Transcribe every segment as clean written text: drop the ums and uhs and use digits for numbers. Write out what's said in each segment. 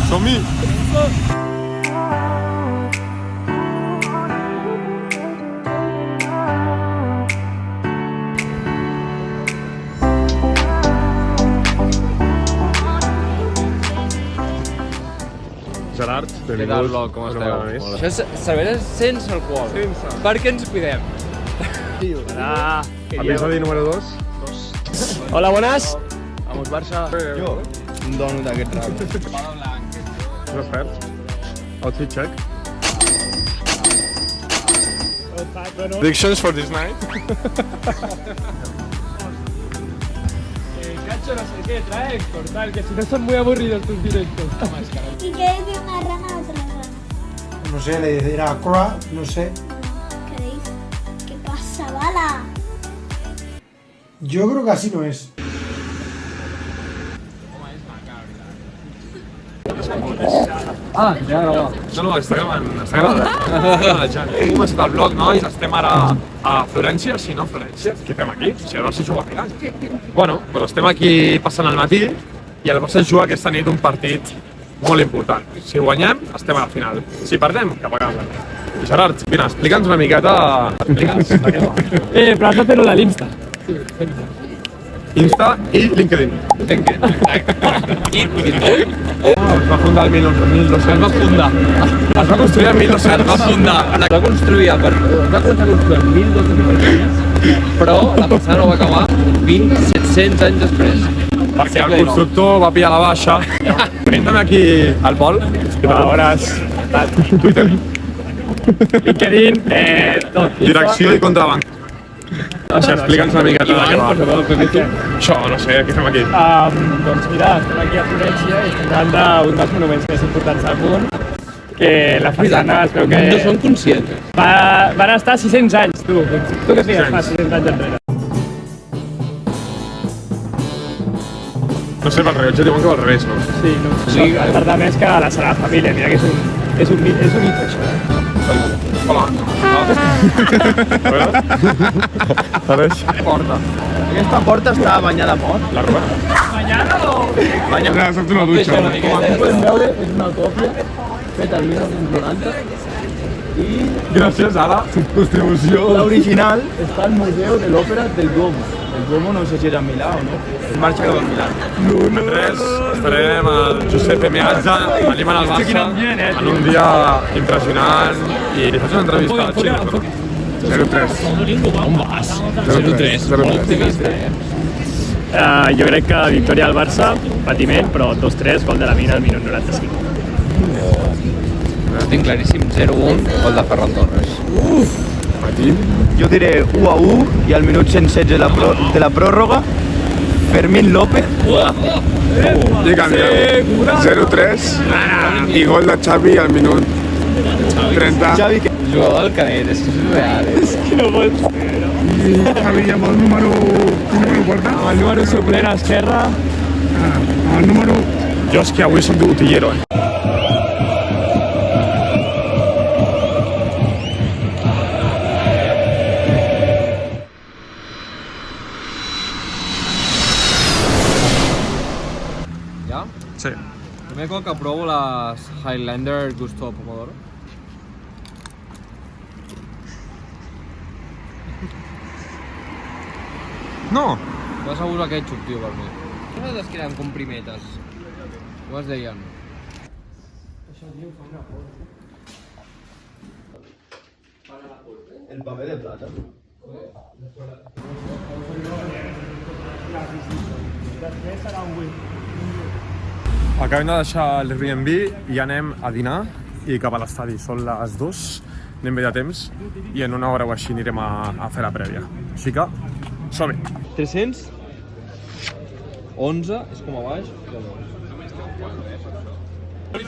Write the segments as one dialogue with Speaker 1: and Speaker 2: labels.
Speaker 1: Som-hi! Gerard, benvingut.
Speaker 2: Què tal, Bloc? Com esteu? Això és cervesa sense alcohol.
Speaker 1: Sense.
Speaker 2: Per què ens cuidem?
Speaker 3: Hola.
Speaker 1: Episodi número 2.
Speaker 3: Hola, buenas.
Speaker 2: Vamos, Barça.
Speaker 3: Jo, un donut d'aquest rap.
Speaker 1: No experts. Outfit check. Predictions for this night.
Speaker 3: Cacho, no sé qué trae, cortar, que si no son muy aburridos tus directos.
Speaker 4: ¿Y qué dice una rana a otra rana?
Speaker 5: No sé, le dirá cra, no sé.
Speaker 4: ¿Qué dice? ¿Qué pasa, bala?
Speaker 5: Yo creo que así no es.
Speaker 2: Ah, ja grava.
Speaker 1: No, està gravant. Com està el blog, nois? Estem ara a Florència, si no Florència. Què fem aquí? Si el Barça juga a final. Bueno, però estem aquí passant el matí i el Barça juga aquesta nit un partit molt important. Si guanyem, estem a la final. Si perdem, cap a casa. I Gerard, vine, explica'ns una miqueta... Explica'ns de què va.
Speaker 3: Pero has de hacerlo en Insta.
Speaker 1: Insta i LinkedIn. Es va fundar el 1200.
Speaker 2: Es va fundar.
Speaker 1: Es va construir el 1200.
Speaker 2: Es va fundar. Es va construir es va començar a construir en 1200, però la passada no va acabar 2.700 anys després.
Speaker 1: Perquè el constructor va pillar la baixa. Pregunta'm aquí al Pol.
Speaker 3: Ahora
Speaker 1: Twitter.
Speaker 3: LinkedIn, tot.
Speaker 1: Direcció i contrabanc. Això, explica'ns una miqueta de què va. Això, no sé, què fem aquí?
Speaker 3: Doncs mira, estem aquí a Florència i estem davant d'un dels monuments més importants del món, que la façana es veu que...
Speaker 2: No són conscients.
Speaker 3: Van estar 600 anys, tu. Tu què feies fa 600 anys enrere?
Speaker 1: No sé, pel rellotge diuen que va al revés, no?
Speaker 3: Sí, no.
Speaker 2: Sí,
Speaker 3: tarda més que la Sagrada Família, mira que és un hito, això.
Speaker 1: Hola. Sabeix?
Speaker 2: Porta.
Speaker 3: Aquesta porta està banyada a mort.
Speaker 1: La roba? Ja, saps una dutxa.
Speaker 3: Com podem veure, és una còpia feta el 1990 i
Speaker 1: Gràcies a la distribució.
Speaker 3: l'original està al Museu de l'Òpera del Duomo. El Duomo no sé si és a Milà o no. Es marxa cap a Milà.
Speaker 1: Nosaltres estarem al Giuseppe Meazza, animant al Barça, en un dia impressionant i li faig una entrevista a Xina. 0-3.
Speaker 2: On vas?
Speaker 1: 0-3.
Speaker 2: 0-3.
Speaker 3: Jo crec que victòria al Barça, patiment, però 2-3, gol de la Mina al minut 95.
Speaker 2: Tinc claríssim, 0-1, gol de Ferran Torres.
Speaker 6: Jo diré 1-1 i al minut 116 de la pròrroga Fermín López
Speaker 1: I canviem. 0-3 i gol de Xavi al minut 30.
Speaker 6: Xavi que
Speaker 2: Jugador del Canet, és que és real,
Speaker 1: Xavi amb el número 4.
Speaker 3: El número suplent a esquerra.
Speaker 1: El número... Jo és que avui soc d'utillero,
Speaker 2: Ja?
Speaker 1: Sí.
Speaker 2: Primer cop que provo les Highlander Gusto Pomodoro.
Speaker 1: No!
Speaker 2: Jo asseguro aquest xup, tio, per mi. Què nosaltres que eren comprimetes? Com es deien?
Speaker 6: el paper de plata.
Speaker 1: Acabem de deixar l'Airbnb i anem a dinar i cap a l'estadi. Són les 2, anem bé de temps i en una hora o així anirem a fer la prèvia. Així que, som-hi!
Speaker 2: 300? 11, és com a baix.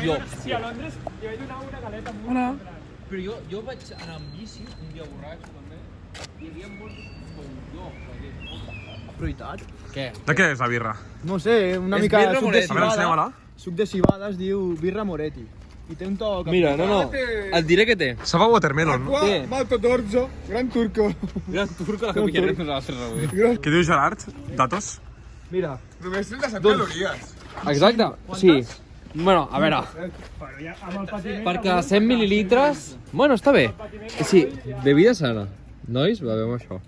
Speaker 2: Jo.
Speaker 3: Sí, a Londres jo he donat una galeta amb
Speaker 1: Hola!
Speaker 2: Però jo vaig anar amb bici un dia borratxo també. Hi havia molts com jo.
Speaker 6: Veritat?
Speaker 2: Què?
Speaker 1: De què és la birra?
Speaker 6: No sé, una
Speaker 2: És
Speaker 6: mica
Speaker 2: birra
Speaker 6: suc de
Speaker 2: Moretti.
Speaker 1: A veure,
Speaker 6: cibada.
Speaker 1: ensenya-me-la.
Speaker 6: Suc de cibada es diu birra Moretti. I té un to...
Speaker 2: Mira, no. Et diré què té.
Speaker 1: Safa watermelon.
Speaker 2: Té.
Speaker 6: Malto d'orzo, gran turco.
Speaker 2: Gran turco la que pillarem nosaltres avui.
Speaker 1: Què diu Gerard? Datos?
Speaker 2: Mira.
Speaker 6: Només 37 calories.
Speaker 2: Exacte, sí. Bueno, a veure,
Speaker 5: Però ja amb el patiment...
Speaker 2: perquè 100 mil·lilitres... Bueno, està bé. Sí, bebida sana. Nois, bevem això.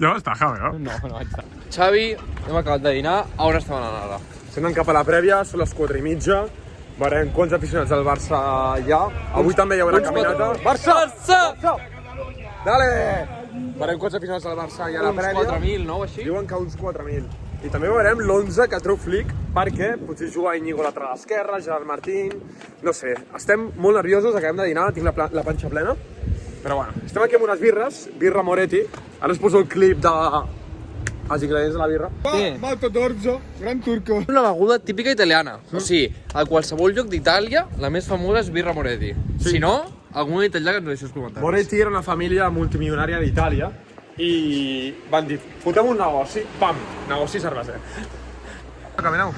Speaker 1: Ja està, Javi, no?
Speaker 2: No, exacte. Xavi, hem acabat de dinar. A on estem anant ara?
Speaker 1: Estem cap a la prèvia, són les 4:30. Veurem quants aficionats del Barça hi ha. Avui també hi haurà caminata. Barça! Dale! Veurem quants aficionats del Barça hi ha a la
Speaker 2: Uns
Speaker 1: prèvia.
Speaker 2: 4.000, no? Així?
Speaker 1: Diuen que uns 4.000. I també veurem l'11 que treu Flick, perquè potser juga Íñigo lateral a l'esquerra, Gerard Martín... No sé, estem molt nerviosos, acabem de dinar, tinc la panxa plena. Però bueno, estem aquí amb unes birres, birra Moretti. Ara us poso el clip de... els ingredients de la birra.
Speaker 6: Malto d'orzo, gran turco.
Speaker 2: Una beguda típica italiana. O sigui, a qualsevol lloc d'Itàlia, la més famosa és birra Moretti. Si no, algun italià que ens ho deixi als comentaris.
Speaker 1: Moretti era una família multimilionària d'Itàlia i van dir, fotem un negoci, pam, negoci cerveser. Camineu.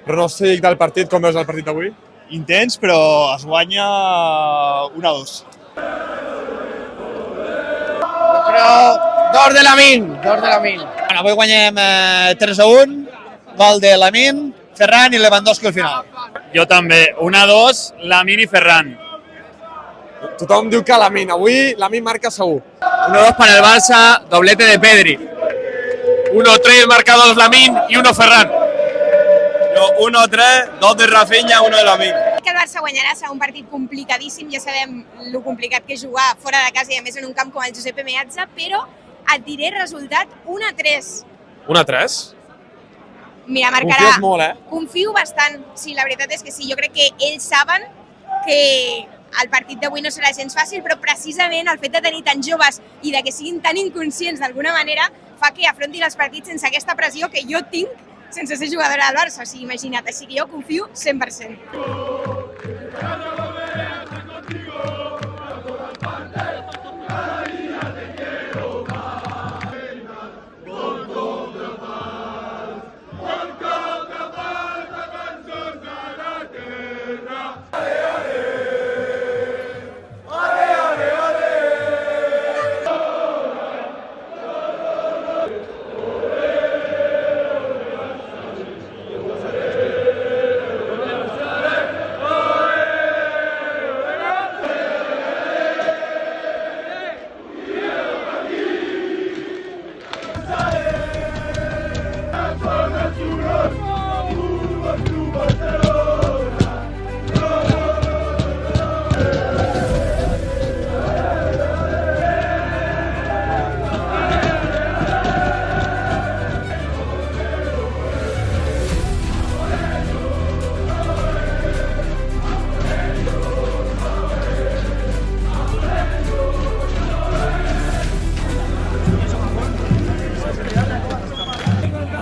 Speaker 1: Pronòstic del partit, com veus el partit d'avui?
Speaker 6: Intens, però es guanya 1-2.
Speaker 7: Però dos de Lamin. Bueno, avui guanyem 3-1, gol de Lamin, Ferran i Lewandowski al final.
Speaker 3: Jo també, 1-2, Lamin i Ferran.
Speaker 1: Tothom diu que Lamin, avui Lamin marca segur.
Speaker 3: 1-2 para el Barça, doblete de Pedri. 1-3 marcados Lamin y 1 Ferran.
Speaker 6: 1-3, 2 de Rafinha, 1 de Lamin.
Speaker 8: Que el Barça guanyarà, serà un partit complicadíssim, ja sabem lo complicat que és jugar fora de casa i a més en un camp com el Giuseppe Meazza, però et diré resultat 1-3.
Speaker 1: 1-3?
Speaker 8: Mira, marcarà...
Speaker 1: Confies molt, eh?
Speaker 8: Confio bastant, sí, la veritat és que sí, jo crec que ells saben que el partit d'avui no serà gens fàcil, però precisament el fet de tenir tan joves i de que siguin tan inconscients d'alguna manera fa que afrontin els partits sense aquesta pressió que jo tinc sense ser jugadora del Barça, o sigui, imagina't, així que jo confio 100%.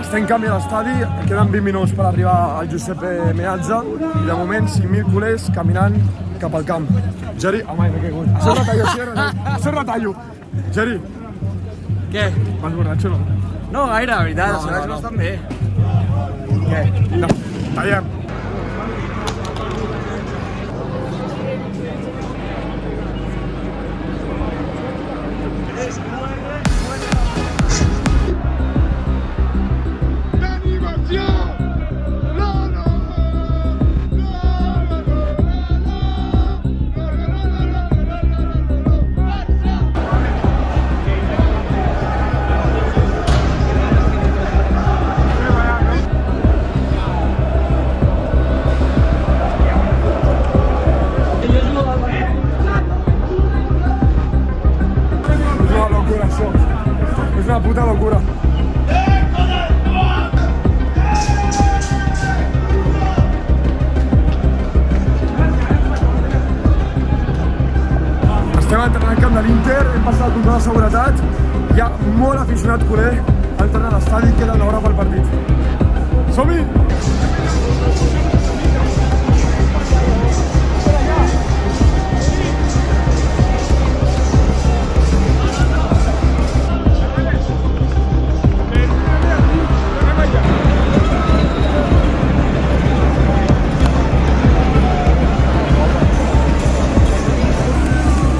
Speaker 1: Estem canvi a l'estadi, queden 20 minuts per arribar al Giuseppe Meazza i de moment 5.000 culers caminant cap al camp. Geri, home, m'he caigut. Això és retallo, això és retallo. Geri.
Speaker 2: Què?
Speaker 1: Vas borratxo, no?
Speaker 2: No gaire, la veritat, els horaris no estan bé.
Speaker 1: Què? No, tallem. Es una puta locura.
Speaker 5: seguretat, hi ha molt aficionat culer entrant a l'estadi, queda una hora pel partit. Som-hi!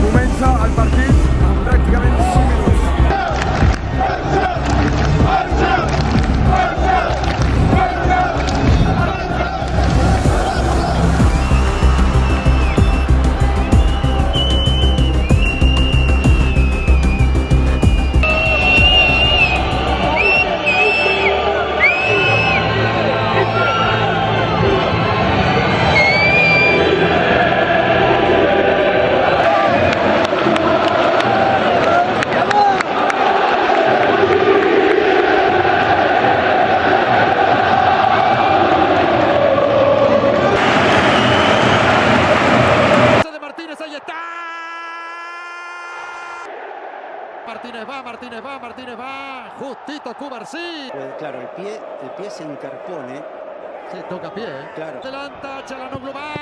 Speaker 5: Comença el partit en pràcticament 5 minuts.
Speaker 9: Martínez va, justito Cubarsí.
Speaker 10: Pues claro, el pie se interpone.
Speaker 9: Sí, toca pie, ¿eh?
Speaker 10: Claro.
Speaker 9: Adelanta, Çalhanoğlu va.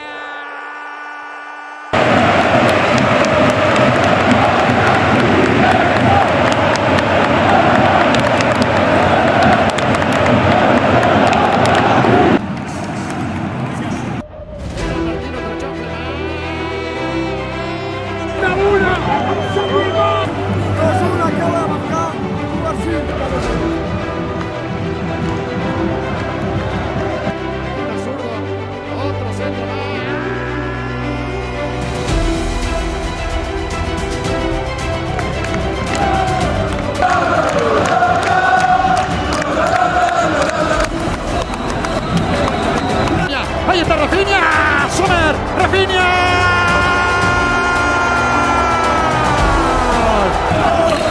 Speaker 9: Ahí está Rafinha, Sommer, Rafinha.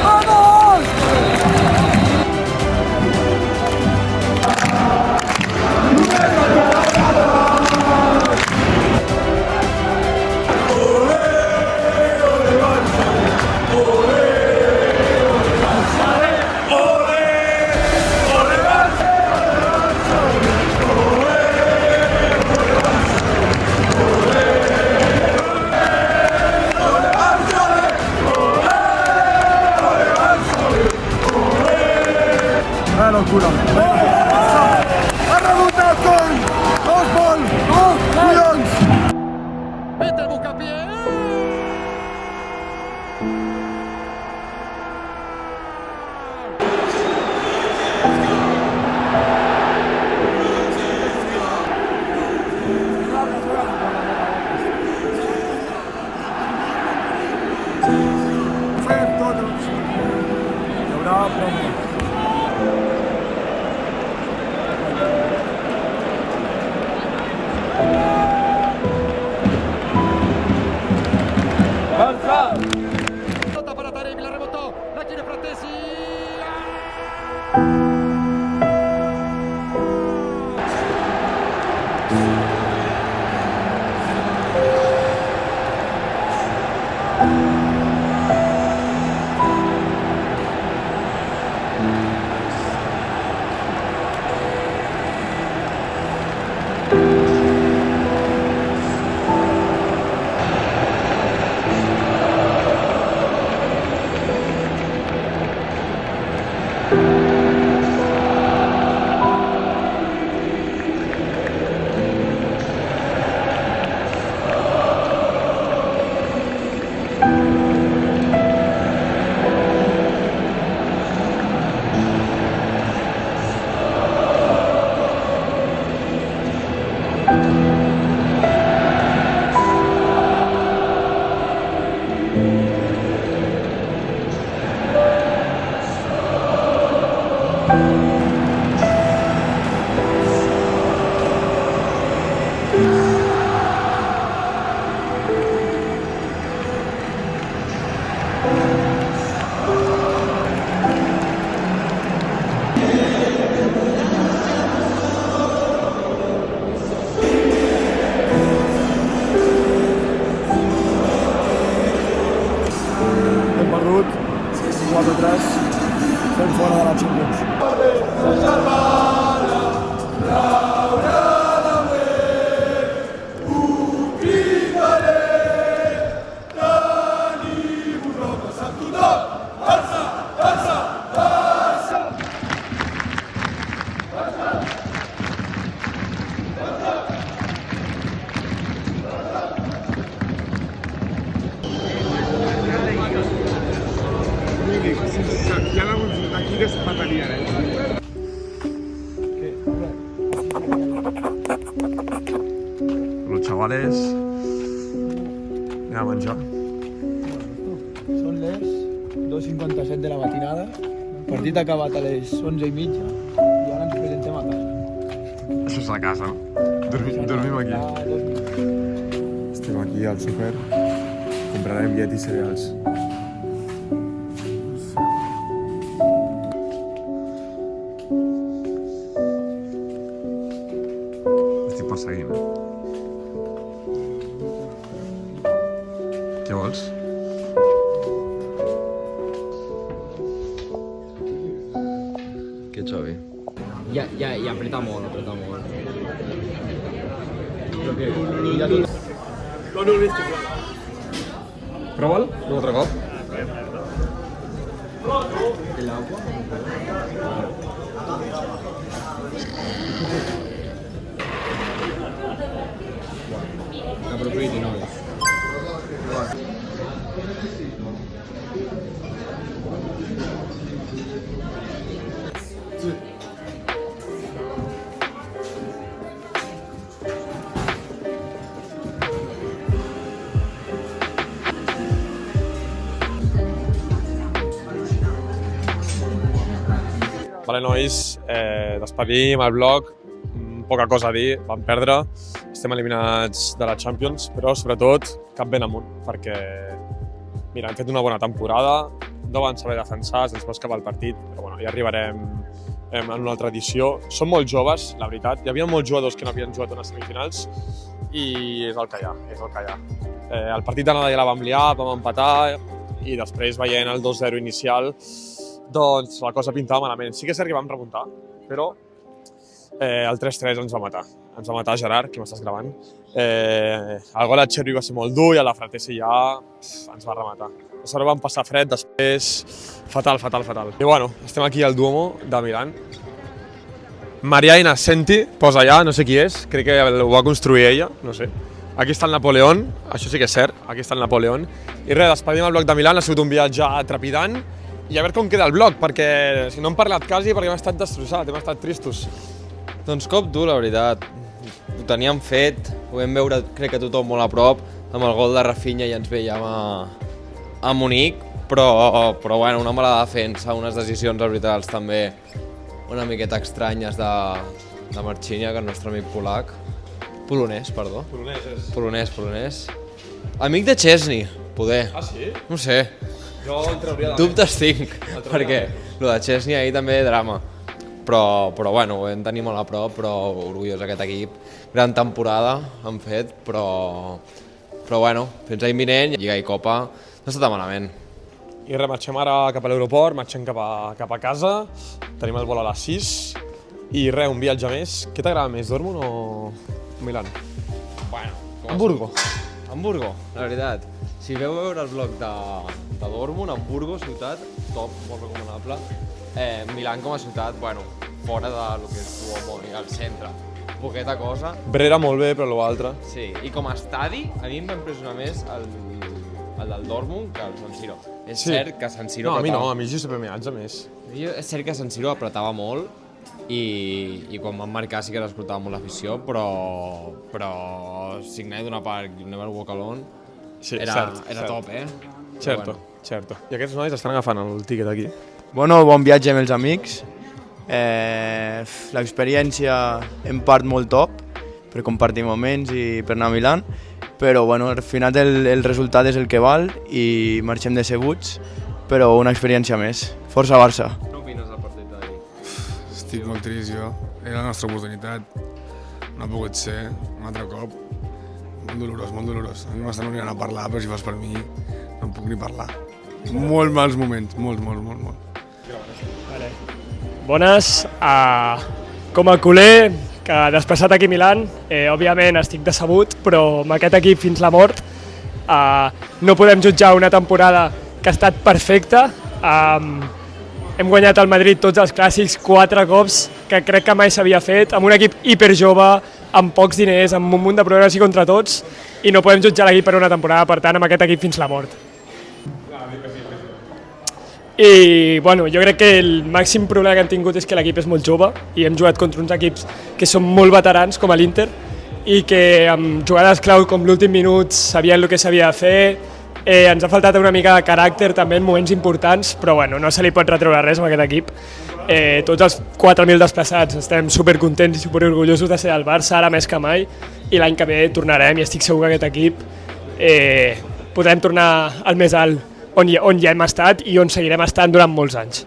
Speaker 9: ¡Vamos!
Speaker 5: Locura. Ha rebutjat gol! 2 gols! 2 milions!
Speaker 9: Vete el buscapié.
Speaker 5: Fem tot el possible. Hi haurà promo.
Speaker 9: Para Taremi, la rebotó, la quiere Fratesi.
Speaker 5: estem fora de la Champions.
Speaker 1: Hi ha alguns aquí que es matarien, Los chavales... Anem a menjar.
Speaker 6: Són les 2:57 de la matinada. El partit ha acabat a les 11:30 i ara ens presentem a casa.
Speaker 1: Això és la casa, no? Dormim aquí. Estem aquí al súper. Comprarem llet i cereals. Estic perseguint, Què vols?
Speaker 2: Que xavi. I apreta molt, apreta molt.
Speaker 1: Prova'l, un altre cop.
Speaker 2: Aprofitin, nois.
Speaker 1: Vale, nois, despedim el vlog, poca cosa a dir, vam perdre, estem eliminats de la Champions, però sobretot cap ben amunt, perquè mira, hem fet una bona temporada, no van saber defensar, ens va escapar el partit, però bueno, ja arribarem en una altra edició. Som molt joves, la veritat, hi havia molts jugadors que no havien jugat unes semifinals i és el que hi ha, és el que hi ha. El partit d'anada ja la vam liar, vam empatar i després veient el 2-0 inicial, doncs la cosa pintava malament. Sí que és cert que vam remuntar, però el 3-3 ens va matar. Ens va matar Gerard, que m'estàs gravant. El gol a Chervi va ser molt dur i a la Fratesi ja ens va rematar. A sobre vam passar fred, després fatal. I bueno, estem aquí al Duomo de Milà. Maria Innocenti posa allà, no sé qui és, crec que ho va construir ella, no sé. Aquí està el Napoleón, això sí que és cert, aquí està el Napoleón. I res, despedim el bloc de Milà, ha sigut un viatge trepidant. I a veure com queda el vlog, perquè si no hem parlat quasi perquè hem estat destrossats, hem estat tristos.
Speaker 2: Doncs cop dur, la veritat. Ho teníem fet, ho vam veure, crec que tothom molt a prop, amb el gol de Rafinha ja ens veiem a Munic, però bueno, una mala defensa, unes decisions arbitrals també una miqueta estranyes de Marciniak, el nostre amic polac. Polonès, perdó. Polonès. Amic de Chesney, poder.
Speaker 1: Ah, sí?
Speaker 2: No sé.
Speaker 1: Jo el trauria de la
Speaker 2: Dubtes tinc, perquè el de Chesney ahir també drama. Però bueno, ho vam tenir molt a prop, però orgullós aquest equip. Gran temporada han fet, però bueno, fins a imminent, Lliga i Copa, no està tan malament.
Speaker 1: I res, marxem ara cap a l'aeroport, marxem cap a casa, tenim el vol a les 6 i res, un viatge més. Què t'agrada més, Dortmund o Milà?
Speaker 2: Bueno, Hamburgo, la veritat. Si veu veure el vlog de Dortmund, Hamburgo, ciutat, top, molt recomanable. Milà com a ciutat, bueno, fora del que és Duomo i al centre. Poqueta cosa.
Speaker 1: Brera molt bé, però l'altre.
Speaker 2: Sí, i com a estadi, a mi em va impressionar més el del Dortmund que el San Siro. És cert que San Siro
Speaker 1: No, a mi no, a mi Giuseppe Meazza més.
Speaker 2: És cert que San Siro apretava molt i quan van marcar sí que l'escoltava molt l'afició, però Signai d'una part i Never Walk Alone era top,
Speaker 1: Certo. I aquests nois estan agafant el tíquet aquí.
Speaker 6: Bueno, bon viatge amb els amics. L'experiència en part molt top, per compartir moments i per anar a Milà, però bueno, al final el resultat és el que val i marxem decebuts, però una experiència més. Força Barça!
Speaker 2: Què opines del partit d'ahir?
Speaker 5: Estic molt trist jo, era la nostra oportunitat, no ha pogut ser, un altre cop. Molt dolorós. A mi m'estan venint a parlar, però si fas per mi no em puc ni parlar. Molt mals moments, molt.
Speaker 3: Bones. Com a culer, que desplaçat aquí a Milan, òbviament estic decebut, però amb aquest equip fins la mort no podem jutjar una temporada que ha estat perfecta. Hem guanyat al Madrid tots els clàssics 4 cops, que crec que mai s'havia fet, amb un equip hiperjove, amb pocs diners, amb un munt de problemes i contra tots, i no podem jutjar l'equip per una temporada, per tant, amb aquest equip fins la mort. I bueno, jo crec que el màxim problema que hem tingut és que l'equip és molt jove i hem jugat contra uns equips que són molt veterans, com a l'Inter, i que amb jugades clau com l'últim minut sabien el que s'havia de fer. Ens ha faltat una mica de caràcter també en moments importants, però bueno, no se li pot retreure res amb aquest equip. Tots els 4.000 desplaçats estem supercontents i superorgullosos de ser al Barça, ara més que mai, i l'any que ve tornarem i estic segur que aquest equip podrem tornar al més alt on ja hem estat i on seguirem estant durant molts anys.